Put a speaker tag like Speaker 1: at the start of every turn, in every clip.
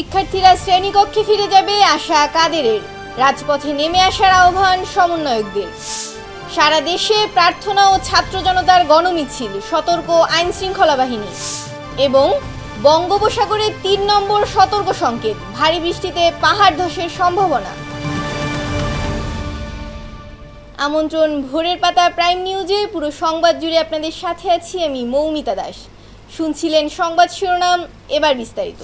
Speaker 1: শিক্ষার্থীরা শ্রেণীকক্ষে ফিরে যাবে আশা কাদেরের। রাজপথে নেমে আসার আহ্বান সমন্বয়কদের। সারা দেশে প্রার্থনা ও ছাত্র জনতার গণমিছিল, সতর্ক আইন শৃঙ্খলা বাহিনী। এবং বঙ্গোপসাগরে ৩ নম্বর সতর্ক সংকেত, ভারী বৃষ্টিতে পাহাড় ধসের সম্ভাবনা। আমন্ত্রণ ভোরের পাতা প্রাইম নিউজে। পুরো সংবাদ জুড়ে আপনাদের সাথে আছি আমি মৌমিতা দাস। শুনছিলেন সংবাদ শিরোনাম, এবার বিস্তারিত।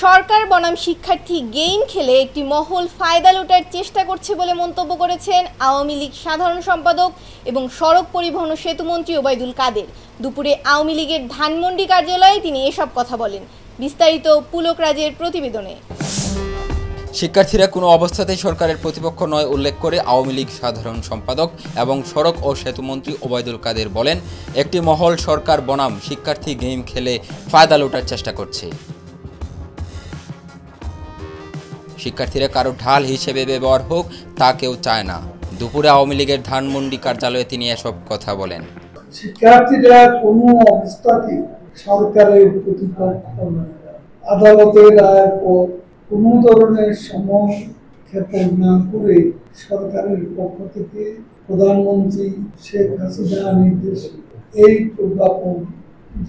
Speaker 1: সরকার বনাম শিক্ষার্থী গেম খেলে একটি মহল ফায়দা লুটার চেষ্টা করছে বলে মন্তব্য করেছেন আওয়ামী লীগ সাধারণ সম্পাদক এবং সড়ক পরিবহন ও সেতুমন্ত্রী ওবায়দুল কাদের। দুপুরে আওয়ামী লীগের ধানমন্ডি কার্যালয়ে তিনি এসব কথা বলেন। বিস্তারিত পুলক রাজের প্রতিবেদনে।
Speaker 2: শিক্ষার্থীরা কোনো অবস্থাতেই সরকারের প্রতিপক্ষ নয় উল্লেখ করে আওয়ামী লীগ সাধারণ সম্পাদক এবং সড়ক ও সেতুমন্ত্রী ওবায়দুল কাদের বলেন, একটি মহল সরকার বনাম শিক্ষার্থী গেম খেলে ফায়দা লুটার চেষ্টা করছে। শিক্ষার্থীরা কারো ঢাল হিসেবে ব্যবহার হোক তা কেউ চায় না। দুপুরে আওয়ামী লীগের ধানমন্ডি কার্যালয়ে তিনি এসব কথা বলেন।
Speaker 3: শিক্ষার্থীরা কোনো অবস্থাতেই সরকারের প্রতিপক্ষ নয়। আদালতের রায়ের পর কোনো ধরনের সময় ক্ষেপণ না করে সরকারের পক্ষ থেকে প্রধানমন্ত্রী শেখ হাসিনার নির্দেশে এই প্রজ্ঞাপন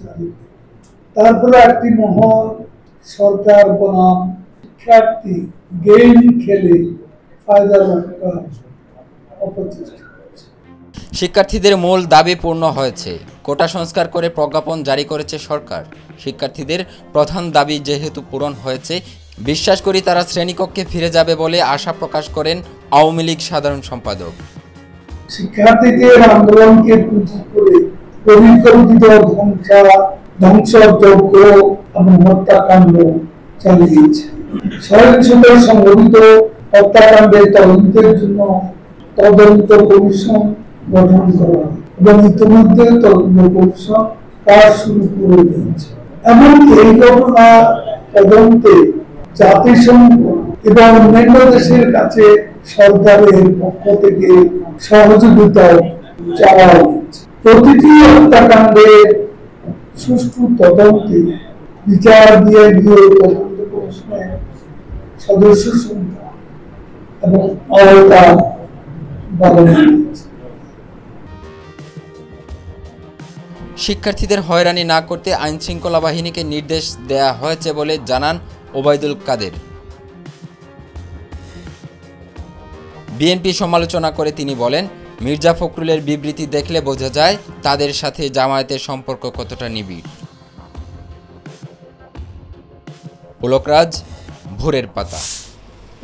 Speaker 3: জারি করে। তারপরে একটি মহল সরকার বনাম শিক্ষার্থী গেম খেলে ফায়দা লুটার অপচেষ্টা করছে।
Speaker 2: শিক্ষার্থীদের মূল দাবি পূর্ণ হয়েছে, কোটা সংস্কার করে প্রজ্ঞাপন জারি করেছে সরকার। শিক্ষার্থীদের প্রধান দাবি যেহেতু পূরণ হয়েছে, বিশ্বাস করি তারা শ্রেণীকক্ষে ফিরে যাবে বলে আশা প্রকাশ করেন আওয়ামী লীগ সাধারণ সম্পাদক।
Speaker 3: শিক্ষার্থীদের আন্দোলনকে পুঁজি করে পরিকল্পিত ধ্বংসযজ্ঞ এবং হত্যাকাণ্ড চালিয়েছে। সহিংসতায় সংঘটিত হত্যাকাণ্ডের তদন্তের জন্য তদন্ত কমিশন গঠন করা হয় এবং ইতিমধ্যে তদন্ত কমিশন কাজ শুরু করে দিয়েছে। এমনকি এই ঘটনা তদন্তে জাতিসংঘ এবং অন্যান্য দেশের কাছে সরকারের পক্ষ থেকে সহযোগিতা চাওয়া হয়েছে। প্রতিটি হত্যাকাণ্ডের সুষ্ঠু তদন্তে বিচার দিয়ে তদন্ত কমিশনের সদস্য সংখ্যা এবং আওতা বাড়ানো হয়েছে।
Speaker 2: শিক্ষার্থীদের হয়রানি না করতে আইন শৃঙ্খলা বাহিনীকে নির্দেশ দেয়া হয়েছে বলে জানান ওবায়দুল কাদের। বিএনপি সমালোচনা করে তিনি বলেন, মির্জা ফখরুলের বিবৃতি দেখলে বোঝা যায় তাদের সাথে জামায়াতের সম্পর্ক কতটা নিবিড়। পুলক রাজ, ভোরের পাতা।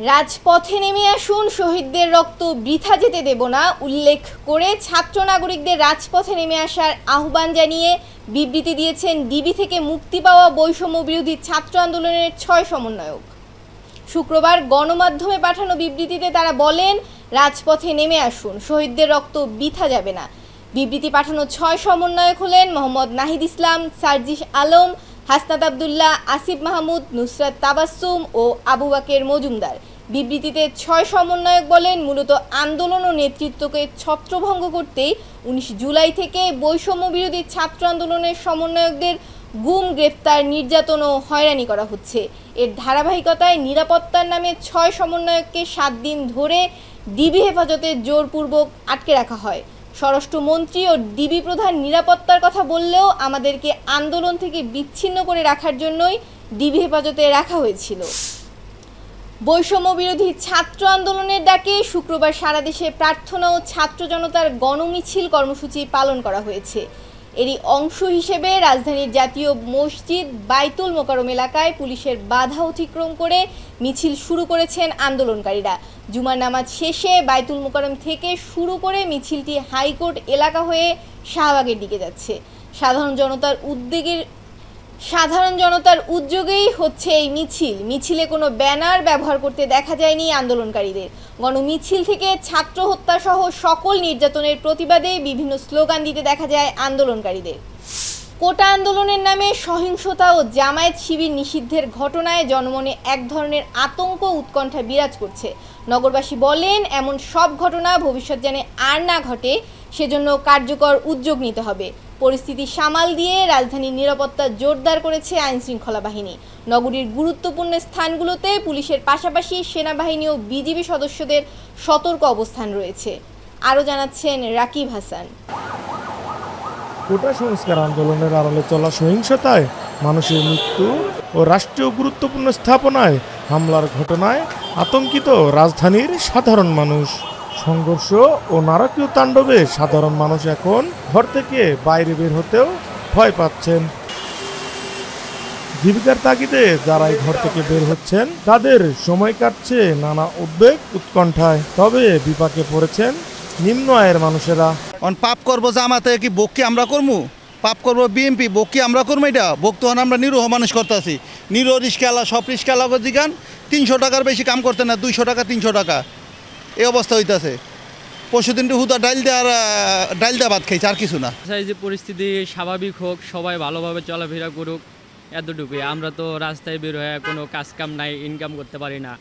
Speaker 1: রাজপথে নেমে আসুন, শহীদদের রক্ত বৃথা যেতে দেব না উল্লেখ করে ছাত্র নাগরিকদের রাজপথে নেমে আসার আহ্বান জানিয়ে বিবৃতি দিয়েছেন ডিবি থেকে মুক্তি পাওয়া বৈষম্য বিরোধী ছাত্র আন্দোলনের 6 সমন্বয়ক। শুক্রবার গণমাধ্যমে পাঠানো বিবৃতিতে তারা বলেন, রাজপথে নেমে আসুন, শহীদদের রক্ত বৃথা যাবে না। বিবৃতি পাঠানো 6 সমন্বয়ক হলেন মোহাম্মদ নাহিদ ইসলাম, সার্জিস আলম, হাসনাত আবদুল্লাহ, আসিফ মাহমুদ, নুসরাত তাবাসসুম ও আবু বাকের মজুমদার। বিবৃতিতে 6 সমন্বয়ক বলেন, মূলত আন্দোলন ও নেতৃত্বকে ছত্রভঙ্গ করতেই 19 জুলাই থেকে বৈষম্য বিরোধী ছাত্র আন্দোলনের সমন্বয়কদের গুম, গ্রেফতার, নির্যাতন ও হয়রানি করা হচ্ছে। এর ধারাবাহিকতায় নিরাপত্তার নামে 6 সমন্বয়ককে 7 দিন ধরে ডিবি হেফাজতে জোরপূর্বক আটকে রাখা হয়। স্বরাষ্ট্রমন্ত্রী ও ডিবি প্রধান নিরাপত্তার কথা বললেও আমাদেরকে আন্দোলন থেকে বিচ্ছিন্ন করে রাখার জন্যই ডিবি হেফাজতে রাখা হয়েছিল। বৈষম্য বিরোধী ছাত্র আন্দোলনের ডাকে শুক্রবার সারা দেশে প্রার্থনা ও ছাত্র জনতার গণমিছিল কর্মসূচি পালন করা হয়েছে। এরই অংশ হিসেবে রাজধানীর জাতীয় মসজিদ বাইতুল মোকাররম এলাকায় পুলিশের বাধা অতিক্রম করে মিছিল শুরু করেছেন আন্দোলনকারীরা। জুমার নামাজ শেষে বাইতুল মোকাররম থেকে শুরু করে মিছিলটি হাইকোর্ট এলাকা হয়ে শাহবাগের দিকে যাচ্ছে। সাধারণ জনতার উদ্যোগেই হচ্ছে এই মিছিল। মিছিলে কোনো ব্যানার ব্যবহার করতে দেখা যায়নি আন্দোলনকারীদের। গণমিছিল থেকে ছাত্র হত্যা সহ সকল নির্যাতনের প্রতিবাদে বিভিন্ন স্লোগান দিতে দেখা যায় আন্দোলনকারীদের। কোটা আন্দোলনের নামে সহিংসতা ও জামায়াত শিবির নিষিদ্ধের ঘটনায় জনমনে এক ধরনের আতঙ্ক উৎকণ্ঠা বিরাজ করছে। নগরবাসী বলেন, এমন সব ঘটনা ভবিষ্যৎ যেন আর না ঘটে সেজন্য কার্যকর উদ্যোগ নিতে হবে। পরিস্থিতি সামাল দিয়ে রাজধানীর নিরাপত্তা জোরদার করেছে আইনশৃঙ্খলা বাহিনী। নগরীর গুরুত্বপূর্ণ স্থানগুলোতে পুলিশের পাশাপাশি সেনাবাহিনী ও বিজিবি সদস্যদের সতর্ক অবস্থান রয়েছে। আরও জানাচ্ছেন রাকিব হাসান।
Speaker 4: কোটা সংস্কার আন্দোলনের আড়ালে চলা সহিংসতায় মানুষের মৃত্যু ও রাষ্ট্রীয় গুরুত্বপূর্ণ স্থাপনায় হামলার ঘটনায় আতঙ্কিত রাজধানীর সাধারণ মানুষ। সংঘর্ষ ও নারকীয় তাণ্ডবে সাধারণ মানুষ এখন ঘর থেকে বাইরে বের হতেও ভয় পাচ্ছেন। জীবিকার তাগিদে যারাই ঘর থেকে বের হচ্ছেন তাদের সময় কাটছে নানা উদ্বেগ উৎকণ্ঠায়। তবে বিপাকে পড়েছেন নিম্ন আয়ের মানুষেরা।
Speaker 5: পাপ করবো জামাতে কি বক কি আমরা করবো, পাপ করবো বিএমপি বক কি আমরা করবো, এটা বক তো আমরা নিরীহ মানুষ করতেছি। নিরীহ রিস্কালা সব রিস্কালা দিগান 300 টাকার বেশি কাম করতে না, 200 টাকা 300 টাকা এই অবস্থা হইতেছে। পরশু দিনটি হুদা ডাইল দেওয়া ভাত খাইছে, আর কিছু না।
Speaker 6: যে পরিস্থিতি স্বাভাবিক হোক, সবাই ভালোভাবে চলাফেরা করুক, এতটুকুই। আমরা তো রাস্তায় বের হয়ে কোনো কাজ কাম নাই, ইনকাম করতে পারি না।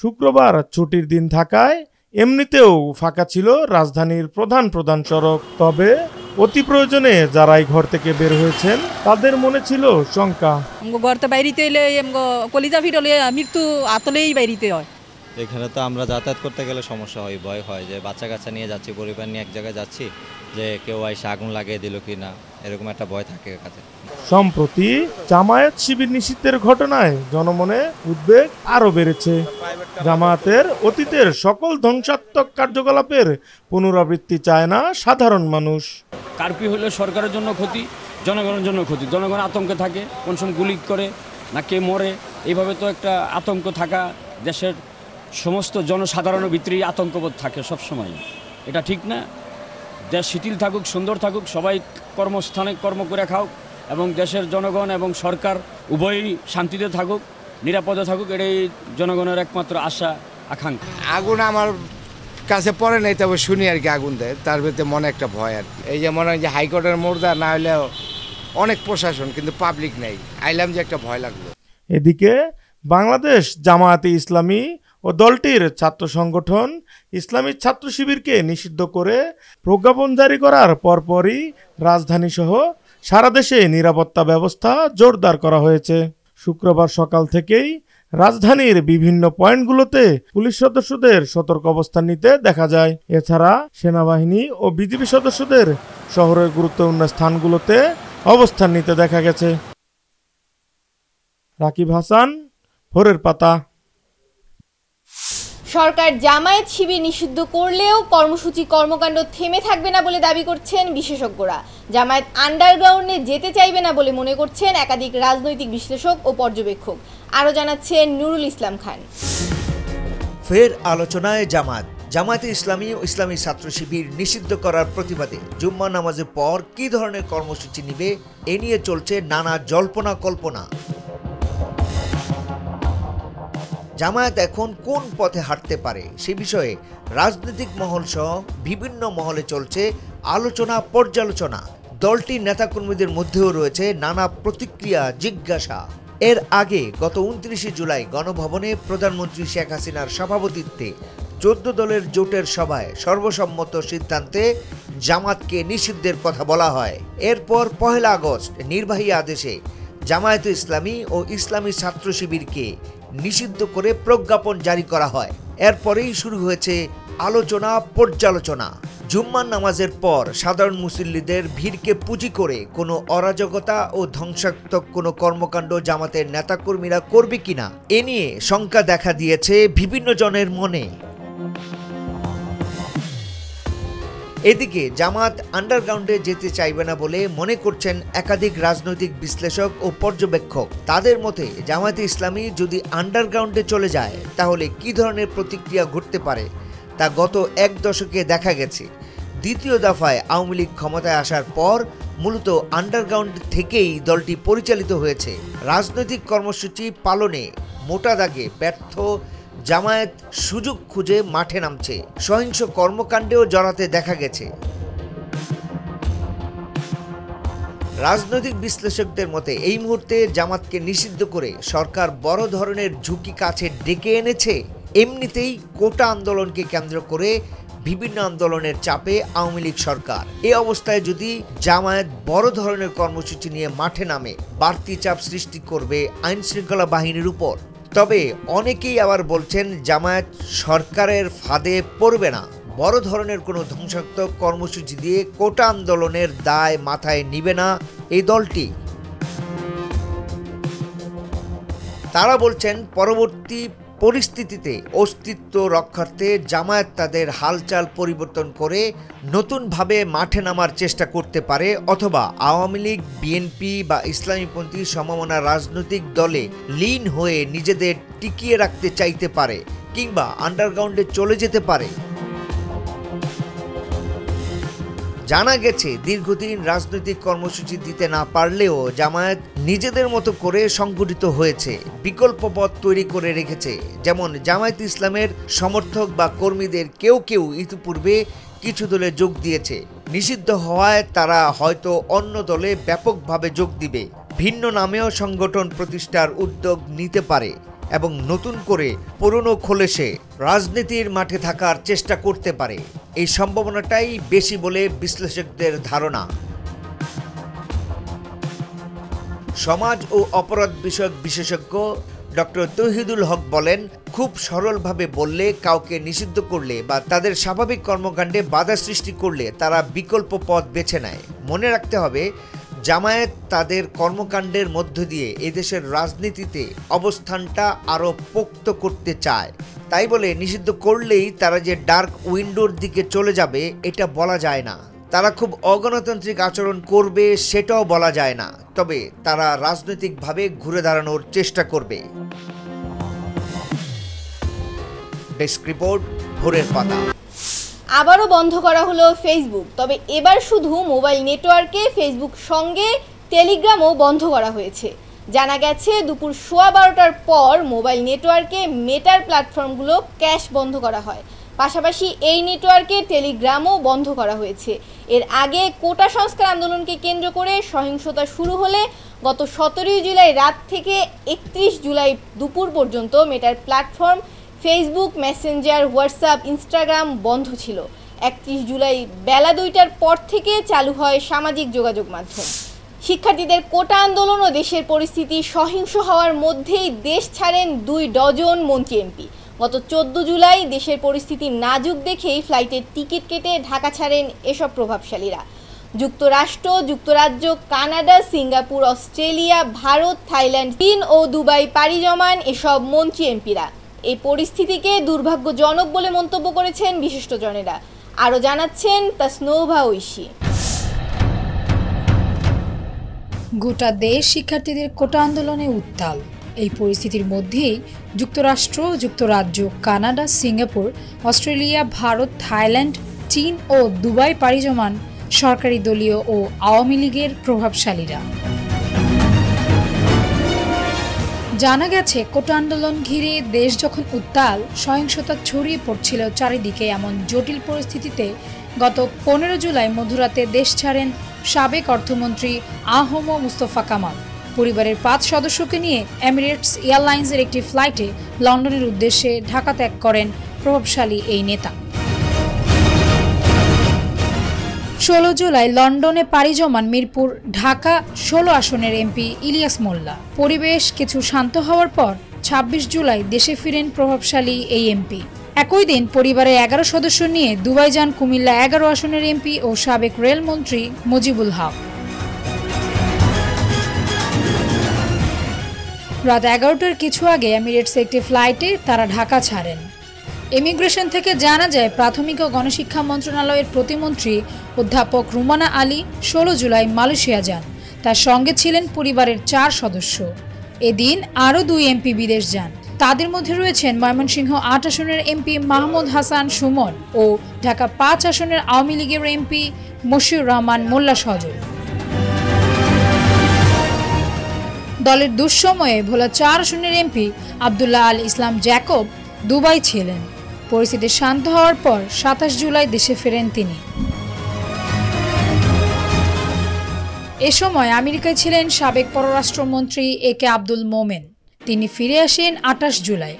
Speaker 4: শুক্রবার ছুটির দিন থাকায় এমনিতেও ফাঁকা ছিল রাজধানীর প্রধান সড়ক। তবে অতি প্রয়োজনে যারাই ঘর থেকে বের হয়েছেন তাদের মনে ছিল শঙ্কা।
Speaker 7: ঘর তো বাইরিতে এলে কলিজা ফিরলে মৃত্যু আতলেই বাইরিতে হয়।
Speaker 8: এখানে তো আমরা যাতায়াত করতে গেলে সমস্যা হয়, ভয় হয় যে বাচ্চা কাচ্চা নিয়ে যাচ্ছি, পরিবার নিয়ে এক জায়গায় যাচ্ছি, যে কেউ এসে আগুন লাগিয়ে দিল কি না, এরকম একটা ভয় থাকে কাছে।
Speaker 4: সম্প্রতি জামায়াত শিবির নিষিদ্ধের ঘটনায় জনমনে উদ্বেগ আরও বেড়েছে। জামায়াতের অতীতের সকল ধ্বংসাত্মক কার্যকলাপের পুনরাবৃত্তি চায় না সাধারণ মানুষ।
Speaker 9: কারফিউ হলে সরকারের জন্য ক্ষতি, জনগণের জন্য ক্ষতি। জনগণ আতঙ্কে থাকে, কোন সময় গুলি করে না কে মরে, এইভাবে তো একটা আতঙ্ক থাকা, দেশের সমস্ত জনসাধারণের ভিতরেই আতঙ্কবোধ থাকে সবসময়। এটা ঠিক না। দেশ শিথিল থাকুক, সুন্দর থাকুক, সবাই কর্মস্থানে কর্ম করে খাওক এবং দেশের জনগণ এবং সরকার উভয়ই শান্তিতে থাকুক, নিরাপদে থাকুক, এটাই জনগণের একমাত্র আশা আকাঙ্ক্ষা।
Speaker 10: আগুন আমার কাছে পড়ে নাই, তবে শুনি আর কি আগুন দেয়, তার ভিতরে মনে একটা ভয় আর কি। এই যে মনে হয় যে হাইকোর্টের মোর্দা না হলেও অনেক প্রশাসন, কিন্তু পাবলিক নাই, আইলাম যে একটা ভয় লাগলো।
Speaker 4: এদিকে বাংলাদেশ জামায়াতে ইসলামী ও দলটির ছাত্র সংগঠন ইসলামী ছাত্র শিবিরকে নিষিদ্ধ করে প্রজ্ঞাপন জারি করার পরপরই রাজধানীসহ সারা দেশে নিরাপত্তা ব্যবস্থা জোরদার করা হয়েছে। শুক্রবার সকাল থেকেই রাজধানীর বিভিন্ন পয়েন্টগুলোতে পুলিশ সদস্যদের সতর্ক অবস্থান নিতে দেখা যায়। এছাড়া সেনাবাহিনী ও বিজিবি সদস্যদের শহরের গুরুত্বপূর্ণ স্থানগুলোতে অবস্থান নিতে দেখা গেছে। রাকিব হাসান, ভোরের পাতা।
Speaker 1: সরকার জামায়াত শিবির নিষিদ্ধ করলেও কর্মসূচি কর্মকাণ্ড থেমে থাকবে না বলে দাবি করছেন বিশেষজ্ঞরা। জামায়াত আন্ডারগ্রাউন্ডে যেতে চাইবে না বলে মনে করছেন একাধিক রাজনৈতিক বিশ্লেষক ও পর্যবেক্ষক। আরও জানাচ্ছেন নুরুল ইসলাম খান।
Speaker 11: ফের আলোচনায় জামায়াতে ইসলামী ও ইসলামী ছাত্র শিবির নিষিদ্ধ করার প্রতিবাদে জুম্মা নামাজের পর কী ধরনের কর্মসূচি নিবে এ নিয়ে চলছে নানা জল্পনা কল্পনা। জামায়াত এখন কোন পথে হাঁটতে পারে সে বিষয়ে রাজনৈতিক মহল সহ বিভিন্ন মহলে চলছে আলোচনা পর্যালোচনা। দলটির নেতাকর্মীদের মধ্যেও রয়েছে নানা প্রতিক্রিয়া, জিজ্ঞাসা। এর আগে গত 29 জুলাই গণভবনে প্রধানমন্ত্রী শেখ হাসিনার সভাপতিত্বে 14 দলের জোটের সভায় সর্বসম্মত সিদ্ধান্তে জামাতকে নিষিদ্ধের কথা বলা হয়। এরপর 1 আগস্ট নির্বাহী আদেশে জামায়াতে ইসলামী ও ইসলামী ছাত্র শিবিরকে নিষিদ্ধ করে প্রজ্ঞাপন জারি করা হয়। এরপরেই শুরু হয়েছে আলোচনা পর্যালোচনা। জুম্মার নামাজের পর সাধারণ মুসল্লিদের ভিড়কে পুঁজি করে কোনো অরাজকতা ও ধ্বংসাত্মক কোনো কর্মকাণ্ড জামাতের নেতাকর্মীরা করবে কিনা এ নিয়ে শঙ্কা দেখা দিয়েছে বিভিন্ন জনের মনে। এদিকে জামাত আন্ডারগ্রাউন্ডে যেতে চাইবে না বলে মনে করছেন একাধিক রাজনৈতিক বিশ্লেষক ও পর্যবেক্ষক। তাদের মতে জামায়াতে ইসলামী যদি আন্ডারগ্রাউন্ডে চলে যায় তাহলে কী ধরনের প্রতিক্রিয়া ঘটতে পারে তা গত 1 দশকে দেখা গেছে। দ্বিতীয় দফায় আওয়ামী লীগ ক্ষমতায় আসার পর মূলত আন্ডারগ্রাউন্ড থেকেই দলটি পরিচালিত হয়েছে। রাজনৈতিক কর্মসূচি পালনে মোটা দাগে ব্যর্থ জামায়াত সুযোগ খুঁজে মাঠে নামছে, সহিংস কর্মকাণ্ডেও জড়াতে দেখা গেছে। রাজনৈতিক বিশ্লেষকদের মতে এই মুহূর্তে জামাতকে নিষিদ্ধ করে সরকার বড় ধরনের ঝুঁকি কাছে ডেকে এনেছে। এমনিতেই কোটা আন্দোলনকে কেন্দ্র করে বিভিন্ন আন্দোলনের চাপে আওয়ামী লীগ সরকার। এই অবস্থায় যদি জামায়াত বড় ধরনের কর্মসূচি নিয়ে মাঠে নামে, বাড়তি চাপ সৃষ্টি করবে আইন শৃঙ্খলা বাহিনীর উপর। তবে অনেকেই আবার বলছেন জামায়াত সরকারের ফাঁদে পড়বে না, বড় ধরনের কোনো ধ্বংসাত্মক কর্মসূচি দিয়ে কোটা আন্দোলনের দায় মাথায় নিবে না এই দলটি। তারা বলছেন পরবর্তী পরিস্থিতিতে অস্তিত্ব রক্ষার্থে জামায়াত তাদের হালচাল পরিবর্তন করে নতুনভাবে মাঠে নামার চেষ্টা করতে পারে, অথবা আওয়ামী লীগ, বিএনপি বা ইসলামীপন্থী সমমনা রাজনৈতিক দলে লীন হয়ে নিজেদের টিকিয়ে রাখতে চাইতে পারে, কিংবা আন্ডারগ্রাউন্ডে চলে যেতে পারে। জানা গেছে দীর্ঘদিন রাজনৈতিক কর্মসূচি দিতে না পারলেও জামায়াত নিজেদের মতো করে সংগঠিত হয়েছে, বিকল্প পথ তৈরি করে রেখেছে। যেমন জামায়াত ইসলামের সমর্থক বা কর্মীদের কেউ কেউ ইতিপূর্বে কিছু দলে যোগ দিয়েছে। নিষিদ্ধ হওয়ায় তারা হয়তো অন্য দলে ব্যাপকভাবে যোগ দিবে, ভিন্ন নামেও সংগঠন প্রতিষ্ঠার উদ্যোগ নিতে পারে এবং নতুন করে পুরনো খোলসে রাজনীতির মাঠে থাকার চেষ্টা করতে পারে। এই সম্ভাবনাটাই বেশি বলে বিশ্লেষকদের ধারণা। সমাজ ও অপরাধ বিষয়ক বিশেষজ্ঞ ডক্টর তৌহিদুল হক বলেন, খুব সরলভাবে বললে কাউকে নিষিদ্ধ করলে বা তাদের স্বাভাবিক কর্মকাণ্ডে বাধা সৃষ্টি করলে তারা বিকল্প পথ বেছে নেয়। মনে রাখতে হবে, জামায়াত তাদের কর্মকাণ্ডের মধ্য দিয়ে এদেশের রাজনীতিতে অবস্থানটা আরও পোক্ত করতে চায়। তাই বলে নিষিদ্ধ করলেই তারা যে ডার্ক উইন্ডোর দিকে চলে যাবে এটা বলা যায় না। তারা খুব অগণতান্ত্রিক আচরণ করবে সেটাও বলা যায় না, তবে তারা রাজনৈতিকভাবে ঘুরে দাঁড়ানোর চেষ্টা করবে। ডেস্ক রিপোর্ট, ভোরের পাতা।
Speaker 1: আবারও বন্ধ করা হলো ফেসবুক, তবে এবার শুধু মোবাইল নেটওয়ার্কে ফেসবুক সঙ্গে টেলিগ্রামও বন্ধ করা হয়েছে। জানা গেছে দুপুর 12:15টার পর মোবাইল নেটওয়ার্কে মেটার প্ল্যাটফর্মগুলো ক্যাশ বন্ধ করা হয়। পাশাপাশি এই নেটওয়ার্কে টেলিগ্রামও বন্ধ করা হয়েছে। এর আগে কোটা সংস্কার আন্দোলনকে কেন্দ্র করে সহিংসতা শুরু হলে গত 17 জুলাই রাত থেকে 31 জুলাই দুপুর পর্যন্ত মেটার platform Facebook, Messenger, WhatsApp, Instagram বন্ধ ছিল। 31 জুলাই বেলা 2টার পর থেকে চালু হয় সামাজিক যোগাযোগ মাধ্যম। শিক্ষার্থীদের কোটা আন্দোলন ও দেশের পরিস্থিতি সহিংস হওয়ার মধ্যেই দেশ ছাড়েন 2 ডজন মন্ত্রী এমপি। গত 14 জুলাই দেশের পরিস্থিতি নাজুক দেখেই ফ্লাইটের টিকিট কেটে ঢাকা ছাড়েন এসব প্রভাবশালীরা। যুক্তরাষ্ট্র, যুক্তরাজ্য, Canada, Singapore, Australia, Bharat, Thailand, চীন ও দুবাই পাড়ি জমান এসব মন্ত্রী এমপিরা। এই পরিস্থিতিকে দুর্ভাগ্যজনক বলে মন্তব্য করেছেন বিশিষ্টজনেরা। আরও জানাচ্ছেন তাসনোভা ঐশী।
Speaker 12: গোটা দেশ শিক্ষার্থীদের কোটা আন্দোলনে উত্তাল। এই পরিস্থিতির মধ্যেই যুক্তরাষ্ট্র, যুক্তরাজ্য, Canada, Singapore, Australia, Bharat, Thailand, চীন ও দুবাই পাড়ি জমান সরকারি দলীয় ও আওয়ামী লীগের প্রভাবশালীরা। জানা গেছে কোটা আন্দোলন ঘিরে দেশ যখন উত্তাল, সহিংসতা ছড়িয়ে পড়ছিল চারিদিকে, এমন জটিল পরিস্থিতিতে গত 15 জুলাই মধ্যরাতে দেশ ছাড়েন সাবেক অর্থমন্ত্রী আহম মুস্তফা কামাল। পরিবারের 5 সদস্যকে নিয়ে এমিরেটস এয়ারলাইন্সের একটি ফ্লাইটে লন্ডনের উদ্দেশ্যে ঢাকা ত্যাগ করেন প্রভাবশালী এই নেতা। 16 জুলাই লন্ডনে পাড়ি জমান মিরপুর ঢাকা 16 আসনের এমপি ইলিয়াস মোল্লা। পরিবেশ কিছু শান্ত হওয়ার পর 26 জুলাই দেশে ফিরেন প্রভাবশালী এই এমপি। একই দিন পরিবারের 11 সদস্য নিয়ে দুবাই যান কুমিল্লা 11 আসনের এমপি ও সাবেক রেলমন্ত্রী মুজিবুল হক। রাত 11টার কিছু আগে এমিরেটস একটি ফ্লাইটে তারা ঢাকা ছাড়েন। ইমিগ্রেশন থেকে জানা যায় প্রাথমিক ও গণশিক্ষা মন্ত্রণালয়ের প্রতিমন্ত্রী অধ্যাপক রুমানা আলী 16 জুলাই মালয়েশিয়া যান। তার সঙ্গে ছিলেন পরিবারের 4 সদস্য। এদিন আরও 2 এমপি বিদেশ যান। তাদের মধ্যে রয়েছেন ময়মনসিংহ 8 আসনের এমপি মাহমুদ হাসান সুমন ও ঢাকা 5 আসনের আওয়ামী লীগের এমপি মশিউর রহমান মোল্লা সজল। দলের দুঃসময়ে ভোলা 4 আসনের এমপি আব্দুল্লাহ আল ইসলাম জ্যাকব দুবাই ছিলেন। পরিস্থিতি শান্ত হওয়ার পর 27 জুলাই দেশে ফেরেন তিনি। এ সময় আমেরিকায় ছিলেন সাবেক পররাষ্ট্রমন্ত্রী এ কে আব্দুল মোমেন। তিনি ফিরে আসেন 28 জুলাই।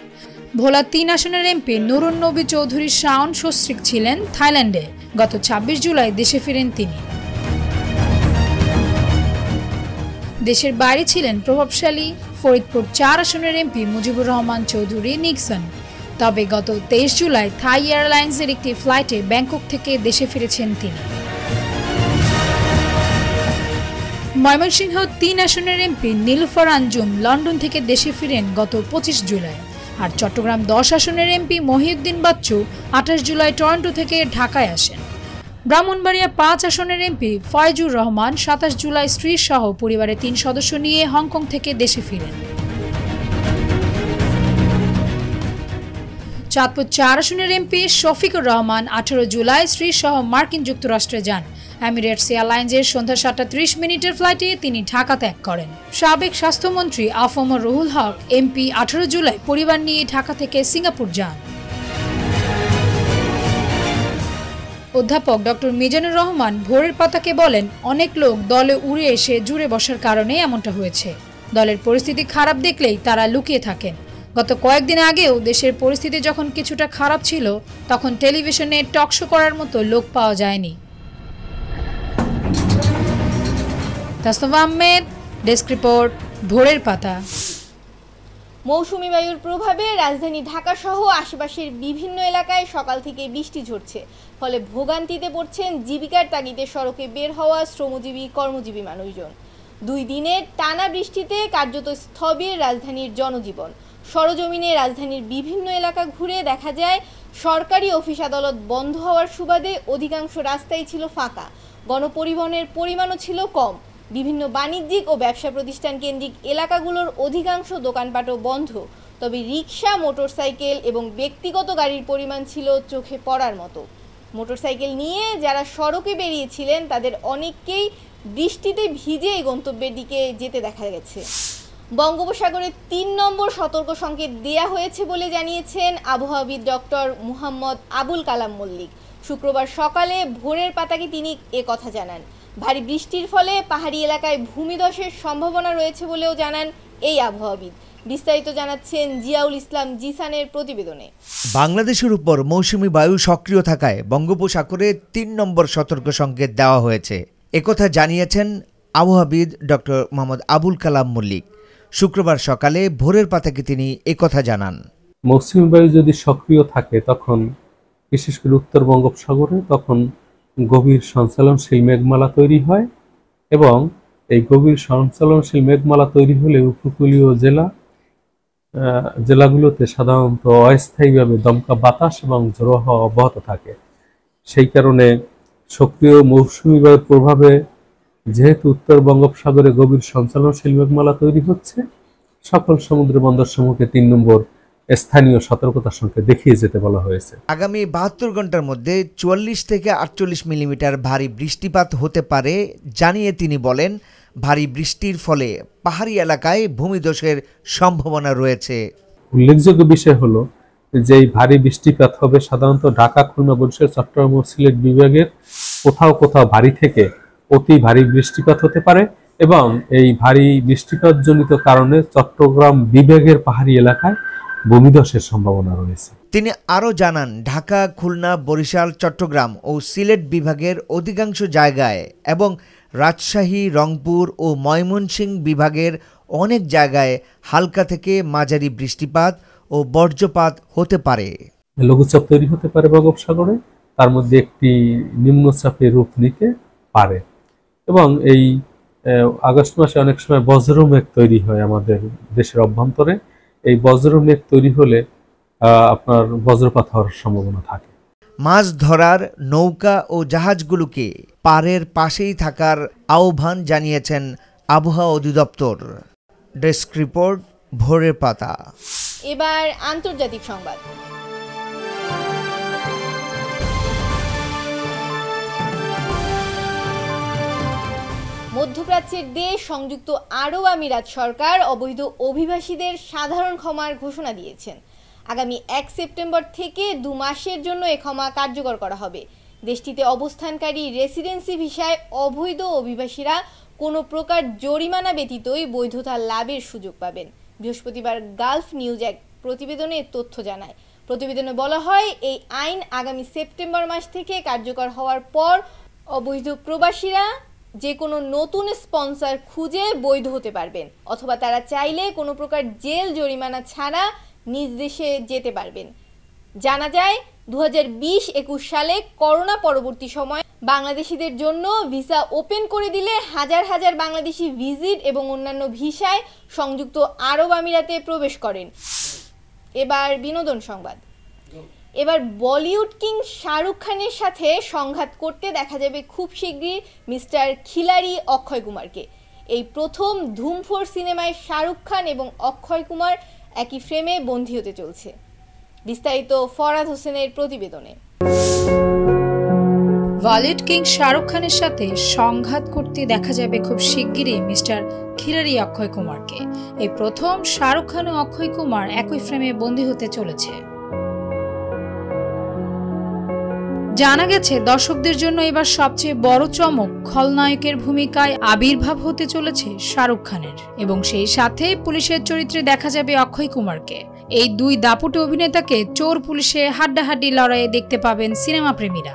Speaker 12: ভোলা 3 আসনের এমপি নুরুন নবী চৌধুরী শাওন সস্ত্রীক ছিলেন থাইল্যান্ডে। গত 26 জুলাই দেশে ফিরেন তিনি। দেশের বাইরে ছিলেন প্রভাবশালী ফরিদপুর 4 আসনের এমপি মুজিবুর রহমান চৌধুরী নিক্সন। তবে গত 23 জুলাই থাই এয়ারলাইন্সের একটি ফ্লাইটে ব্যাংকক থেকে দেশে ফিরেছেন তিনি। ময়মনসিংহ 3 আসনের এমপি নীলুফার আঞ্জুম লন্ডন থেকে দেশে ফিরেন গত 25 জুলাই। আর চট্টগ্রাম 10 আসনের এমপি মহিউদ্দিন বাচ্চু 28 জুলাই টরন্টো থেকে ঢাকায় আসেন। ব্রাহ্মণবাড়িয়া 5 আসনের এমপি ফয়জুর রহমান 27 জুলাই স্ত্রী সহ পরিবারের 3 সদস্য নিয়ে হংকং থেকে দেশে ফিরেন। চাঁদপুর 4 আসনের এমপি শফিকুর রহমান 18 জুলাই স্ত্রী সহ মার্কিন যুক্তরাষ্ট্রে যান। এমিরেটস এয়ারলাইন্সের সন্ধ্যা 7:30 ফ্লাইটে তিনি ঢাকা ত্যাগ করেন। সাবেক স্বাস্থ্যমন্ত্রী আফম রুহুল হক এমপি 18 জুলাই পরিবার নিয়ে ঢাকা থেকে সিঙ্গাপুর যান। অধ্যাপক ডক্টর মিজানুর রহমান ভোরের পাতাকে বলেন, অনেক লোক দলে উড়ে এসে জুড়ে বসার কারণে এমনটা হয়েছে। দলের পরিস্থিতি খারাপ দেখলেই তারা লুকিয়ে থাকেন। গত কয়েকদিন আগেও দেশের পরিস্থিতি যখন কিছুটা খারাপ ছিল, তখন টেলিভিশনে টকশো করার মতো লোক পাওয়া যায়নি। তাসনভা আহমেদ, ডেস্ক রিপোর্ট, ভোরের পাতা।
Speaker 1: মৌসুমী বায়ুর প্রভাবে রাজধানী ঢাকা সহ আশেপাশের বিভিন্ন এলাকায় সকাল থেকে বৃষ্টি ঝরছে। ফলে ভোগান্তিতে পড়ছেন জীবিকার তাগিদে সড়কে বের হওয়া শ্রমজীবী কর্মজীবী মানুষজন। 2 দিনের টানা বৃষ্টিতে কার্যত স্থবির রাজধানীর জনজীবন। সরজমিনে রাজধানীর বিভিন্ন এলাকা ঘুরে দেখা যায় সরকারি অফিস আদালত বন্ধ হওয়ার সুবাদে অধিকাংশ রাস্তাই ছিল ফাঁকা। গণপরিবহনের পরিমাণও ছিল কম। বিভিন্ন বাণিজ্যিক ও ব্যবসা প্রতিষ্ঠান কেন্দ্রিক এলাকাগুলোর অধিকাংশ দোকানপাটও বন্ধ। তবে রিক্সা, মোটরসাইকেল এবং ব্যক্তিগত গাড়ির পরিমাণ ছিল চোখে পড়ার মতো। মোটরসাইকেল নিয়ে যারা সড়কে বেরিয়েছিলেন তাদের অনেককেই বৃষ্টিতে ভিজে এই গন্তব্যের দিকে যেতে দেখা গেছে। বঙ্গোপসাগরে 3 নম্বর সতর্ক সংকেত দেয়া হয়েছে বলে জানিয়েছেন আবহাওয়াবিদ ডক্টর মুহাম্মদ আবুল কালাম মল্লিক। শুক্রবার সকালে ভোরের পাতাকে তিনি কথা জানান। ভারী বৃষ্টির ফলে পাহাড়ি এলাকায় ভূমিধসের সম্ভাবনা রয়েছে বলেও জানান এই আবহাওয়াবিদ। বিস্তারিত জানাচ্ছেন জিয়াউল ইসলাম জিসানের প্রতিবেদনে।
Speaker 11: বাংলাদেশের উপর মৌসুমী বায়ু সক্রিয় থাকায় বঙ্গোপসাগরে 3 নম্বর সতর্ক সংকেত দেওয়া হয়েছে। একথা জানিয়েছেন আবহাওয়াবিদ ডক্টর মোহাম্মদ আবুল কালাম মল্লিক। শুক্রবার সকালে ভোরের পাতাকে তিনি একথা জানান।
Speaker 13: মৌসুমী বায়ু যদি সক্রিয় থাকে তখন বিশেষ করে উত্তর বঙ্গোপসাগরে তখন গভীর সঞ্চালনশীল মেঘমালা তৈরি হয় এবং এই গভীর সঞ্চালনশীল মেঘমালা তৈরি হলে উপকূলীয় জেলাগুলোতে সাধারণত অস্থায়ীভাবে দমকা বাতাস এবং ঝোড়ো হাওয়া অব্যাহত থাকে। সেই কারণে সক্রিয় মৌসুমী বায়ুর প্রভাবে যেহেতু উত্তর বঙ্গোপসাগরে গভীর সঞ্চালনশীল মেঘমালা তৈরি হচ্ছে, সকল সমুদ্র বন্দরসমূহকে 3 নম্বর স্থানীয় সতর্কতা সংকেত দেখিয়ে যেতে বলা হয়েছে।
Speaker 11: আগামী 72 ঘন্টার মধ্যে 44 থেকে 48 মিলিমিটার ভারী বৃষ্টিপাত হতে পারে জানিয়ে তিনি বলেন, ভারী বৃষ্টির ফলে পাহাড়ি এলাকায় ভূমিধসের সম্ভাবনা রয়েছে।
Speaker 13: উল্লেখযোগ্য বিষয় হলো যে এই ভারী বৃষ্টিপাত হবে সাধারণত ঢাকা, খুলনা, বরিশাল, চট্টগ্রাম ও সিলেট বিভাগের কোথাও কোথাও ভারী থেকে অতি ভারী বৃষ্টিপাত হতে পারে এবং এই ভারী বৃষ্টিপাতজনিত কারণে চট্টগ্রাম বিভাগের পাহাড়ি এলাকায় ভূমিধসের সম্ভাবনা রয়েছে।
Speaker 11: তিনি আরও জানান, ঢাকা, খুলনা, বরিশাল, চট্টগ্রাম ও সিলেট বিভাগের অধিকাংশ জায়গায় এবং রাজশাহী, রংপুর ও ময়মনসিংহ বিভাগের অনেক জায়গায় হালকা থেকে মাঝারি বৃষ্টিপাত ও বজ্রপাত হতে পারে।
Speaker 13: লঘুচাপ তৈরি হতে পারে বঙ্গোপসাগরে, তার মধ্যে একটি নিম্নচাপের রূপ নিতে পারে এবং এই আগস্ট মাসে অনেক সময় বজ্রমেঘ তৈরি হয় আমাদের দেশের অভ্যন্তরে। এই বজ্রমেঘ তৈরি হলে আপনার বজ্রপাত হওয়ার সম্ভাবনা থাকে।
Speaker 11: মাছ ধরার নৌকা ও জাহাজগুলোকে পাড়ের পাশেই থাকার আহ্বান জানিয়েছেন আবহাওয়া অধিদপ্তর। ডেস্ক রিপোর্ট, ভোরের পাতা।
Speaker 1: এবার আন্তর্জাতিক সংবাদ। মধ্যপ্রাচ্যের দেশ সংযুক্ত আরব আমিরাত সরকার অবৈধ অভিবাসীদের সাধারণ ক্ষমার ঘোষণা দিয়েছেন। আগামী 1 সেপ্টেম্বর থেকে 2 মাসের জন্য এ ক্ষমা কার্যকর করা হবে। দেশটিতে অবস্থানকারী রেসিডেন্সি ভিসায় অবৈধ অভিবাসীরা কোনো প্রকার জরিমানা ব্যতীতই বৈধতা লাভের সুযোগ পাবেন। বৃহস্পতিবার গালফ নিউজ এক প্রতিবেদনে তথ্য জানায়। প্রতিবেদনে বলা হয়, এই আইন আগামী সেপ্টেম্বর মাস থেকে কার্যকর হওয়ার পর অবৈধ প্রবাসীরা যে কোনো নতুন স্পন্সর খুঁজে বৈধ হতে পারবেন, অথবা তারা চাইলে কোনো প্রকার জেল জরিমানা ছাড়া নিজ দেশে যেতে পারবেন। জানা যায় 2020-21 সালে করোনা পরবর্তী সময়ে বাংলাদেশিদের জন্য ভিসা ওপেন করে দিলে হাজার হাজার বাংলাদেশি ভিজিট এবং অন্যান্য ভিসায় সংযুক্ত আরব আমিরাতে প্রবেশ করেন। এবার বিনোদন সংবাদ। এবার বলিউড কিং শাহরুখ খানের সাথে সংঘাত করতে দেখা যাবে খুব শীঘ্রই মিস্টার খিলাড়ি অক্ষয় কুমারকে। এই প্রথম ধুম 4 সিনেমায় শাহরুখ খান এবং অক্ষয় কুমার একই ফ্রেমে বন্দী হতে চলছে। বিস্তারিত ফরাদ হোসেনের প্রতিবেদনে।
Speaker 12: বলিউড কিং শাহরুখ খানের সাথে সংঘাত করতে দেখা যাবে খুব শিগগিরই মিস্টার খিলাড়ি অক্ষয় কুমারকে। এই প্রথম শাহরুখ খান ও অক্ষয় কুমার একই ফ্রেমে বন্দী হতে চলেছে। জানা গেছে দর্শকদের জন্য এবার সবচেয়ে বড় চমক খলনায়কের ভূমিকায় আবির্ভাব হতে চলেছে শাহরুখ খানের, এবং সেই সাথে পুলিশের চরিত্রে দেখা যাবে অক্ষয় কুমারকে। এই দুই দাপুটে অভিনেতাকে চোর পুলিশে হাড্ডাহাড্ডি লড়াইয়ে দেখতে পাবেন সিনেমা প্রেমীরা।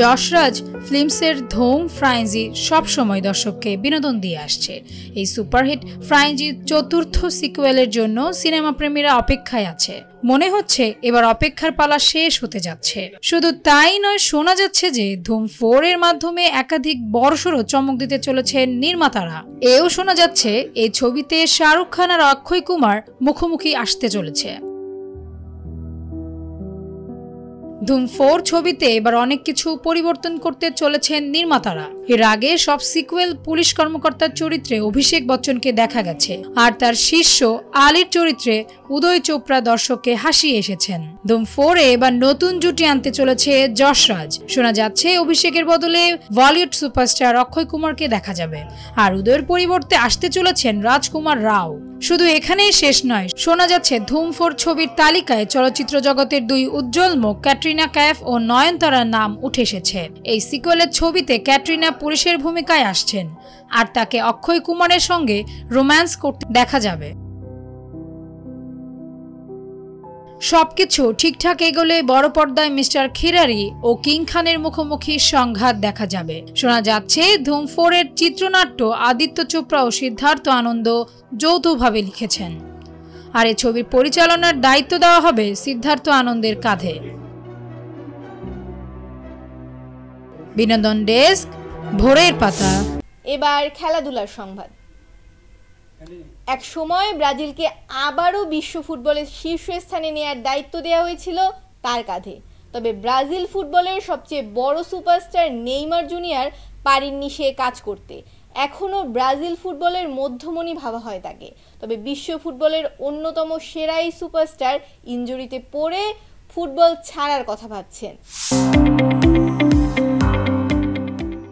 Speaker 12: যশরাজ ফিল্মসের ধুম ফ্রাঞ্চাইজি সবসময় দর্শককে বিনোদন দিয়ে আসছে। এই সুপারহিট ফ্রাঞ্চাইজির চতুর্থ সিকুয়েলের জন্য সিনেমা প্রেমীরা অপেক্ষায় আছে। মনে হচ্ছে এবার অপেক্ষার পালা শেষ হতে যাচ্ছে। শুধু তাই নয়, শোনা যাচ্ছে যে ধুম 4 এর মাধ্যমে একাধিক বড়সড় চমক দিতে চলেছেন নির্মাতারা। এও শোনা যাচ্ছে এই ছবিতে শাহরুখ খান আর অক্ষয় কুমার মুখোমুখি আসতে চলেছে। ধুম 4 ছবিতে এবার অনেক কিছু পরিবর্তন করতে চলেছেন নির্মাতারা। এর আগে সব সিকুয়েল পুলিশ কর্মকর্তার চরিত্রে অভিষেক বচ্চনকে দেখা গেছে, আর তার শিষ্য আলীর চরিত্রে উদয় চোপড়া দর্শককে হাসিয়ে এসেছেন। ধুম 4 এ এবার নতুন জুটি আনতে চলেছে যশরাজ। শোনা যাচ্ছে অভিষেকের বদলে বলিউড সুপারস্টার অক্ষয় কুমারকে দেখা যাবে, আর উদয়ের পরিবর্তে আসতে চলেছেন রাজকুমার রাও। শুধু এখানেই শেষ নয়, শোনা যাচ্ছে ধুম 4 ছবির তালিকায় চলচ্চিত্র জগতের দুই উজ্জ্বল মুখ ক্যাটরিনা কাইফ ও নয়নতারার নাম উঠে এসেছে। এই সিকুয়েলের ছবিতে ক্যাটরিনা পুলিশের ভূমিকায় আসছেন, আর তাকে অক্ষয় কুমারের সঙ্গে রোম্যান্স করতে দেখা যাবে। সবকিছু ঠিকঠাক এগোলে বড় পর্দায় মিস্টার খিলাড়ি ও কিং খানের মুখোমুখি সংঘাত দেখা যাবে। শোনা যাচ্ছে ধুম 4 এর চিত্রনাট্য আদিত্য চোপড়া ও সিদ্ধার্থ আনন্দ যৌথভাবে লিখেছেন, আর এই ছবির পরিচালনার দায়িত্ব দেওয়া হবে সিদ্ধার্থ আনন্দের কাঁধে। বিনোদন ডেস্ক, ভোরের পাতা।
Speaker 1: এবার খেলাধুলার সংবাদ। এক সময় ব্রাজিলকে আবারও বিশ্ব ফুটবলের শীর্ষস্থানে নেয়ার দায়িত্ব দেওয়া হয়েছিল তার কাঁধে। তবে ব্রাজিল ফুটবলের সবচেয়ে বড় সুপারস্টার নেইমার জুনিয়র পারেননি সে কাজ করতে। এখনও ব্রাজিল ফুটবলের মধ্যমণি ভাবা হয় তাকে। তবে বিশ্ব ফুটবলের অন্যতম সেরা এই সুপারস্টার ইনজুরিতে পড়ে ফুটবল ছাড়ার কথা ভাবছেন।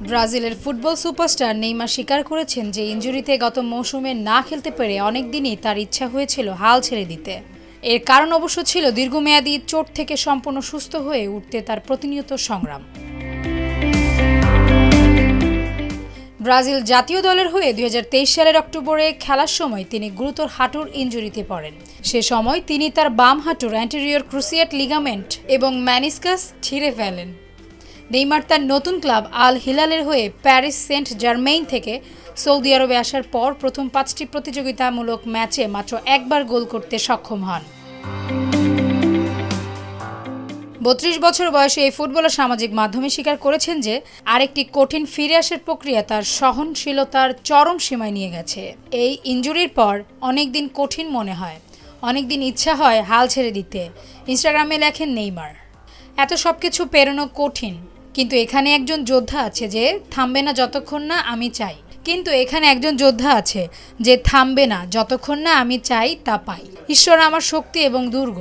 Speaker 12: ব্রাজিলের ফুটবল সুপারস্টার নেইমার স্বীকার করেছেন যে ইনজুরিতে গত মৌসুমে না খেলতে পেরে অনেকদিনই তার ইচ্ছা হয়েছিল হাল ছেড়ে দিতে। এর কারণ অবশ্য ছিল দীর্ঘমেয়াদী চোট থেকে সম্পূর্ণ সুস্থ হয়ে উঠতে তার প্রতিনিয়ত সংগ্রাম। ব্রাজিল জাতীয় দলের হয়ে 2023 সালের অক্টোবরে খেলার সময় তিনি গুরুতর হাঁটুর ইনজুরিতে পড়েন। সে সময় তিনি তার বাম হাঁটুর অ্যান্টেরিয়র ক্রুসিয়েট লিগামেন্ট এবং ম্যানিসকাস ছিঁড়ে ফেলেন। নেইমার তার নতুন ক্লাব আল হিলালের হয়ে প্যারিস সেন্ট জার্মেইন থেকে সৌদি আরবে আসার পর প্রথম 5টি প্রতিযোগিতামূলক ম্যাচে মাত্র একবার গোল করতে সক্ষম হন। 32 বছর বয়সে এই ফুটবলার সামাজিক মাধ্যমে স্বীকার করেছেন যে আরেকটি কঠিন ফিরে আসার প্রক্রিয়া তার সহনশীলতার চরম সীমায় নিয়ে গেছে। এই ইনজুরির পর অনেকদিন কঠিন মনে হয়, অনেকদিন ইচ্ছা হয় হাল ছেড়ে দিতে। ইনস্টাগ্রামে লেখেন নেইমার, এত সব কিছু পেরোনো কঠিন, কিন্তু এখানে একজন যোদ্ধা আছে যে থামবে না যতক্ষণ না আমি চাই। যে থামবে না যতক্ষণ না আমি চাই তা পাই। ঈশ্বর আমার শক্তি এবং দুর্গ,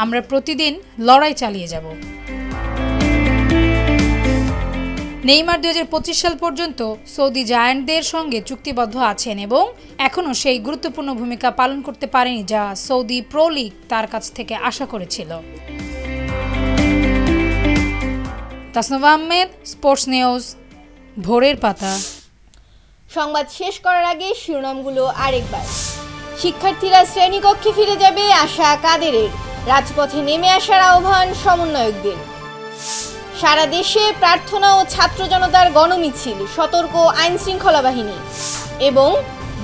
Speaker 12: আমরা প্রতিদিন লড়াই চালিয়ে যাব। নেইমার 2025 সাল পর্যন্ত সৌদি জায়ান্টদের সঙ্গে চুক্তিবদ্ধ আছেন এবং এখনও সেই গুরুত্বপূর্ণ ভূমিকা পালন করতে পারেনি যা সৌদি প্রো লিগ তার কাছ থেকে আশা করেছিল। তাসনভা আহমেদ, স্পোর্টস নিউজ, ভোরের পাতা।
Speaker 1: সংবাদ শেষ করার আগে শিরোনামগুলো আরেকবার। শিক্ষার্থীরা শ্রেণীকক্ষে ফিরে যাবে, আশা কাদেরের। রাজপথে নেমে আসার আহ্বান সমন্বয়কদের। সারা দেশে প্রার্থনা ও ছাত্র জনতার গণমিছিল, সতর্ক আইন শৃঙ্খলা বাহিনী। এবং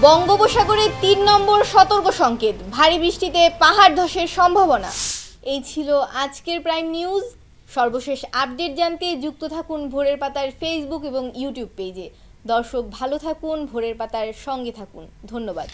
Speaker 1: বঙ্গোপসাগরে 3 নম্বর সতর্ক সংকেত, ভারী বৃষ্টিতে পাহাড় ধসের সম্ভাবনা। এই ছিল আজকের প্রাইম নিউজ। সর্বশেষ আপডেট জানতে যুক্ত থাকুন ভোরের পাতার ফেসবুক এবং ইউটিউব পেজে। দর্শক ভালো থাকুন, ভোরের পাতার সঙ্গে থাকুন। ধন্যবাদ।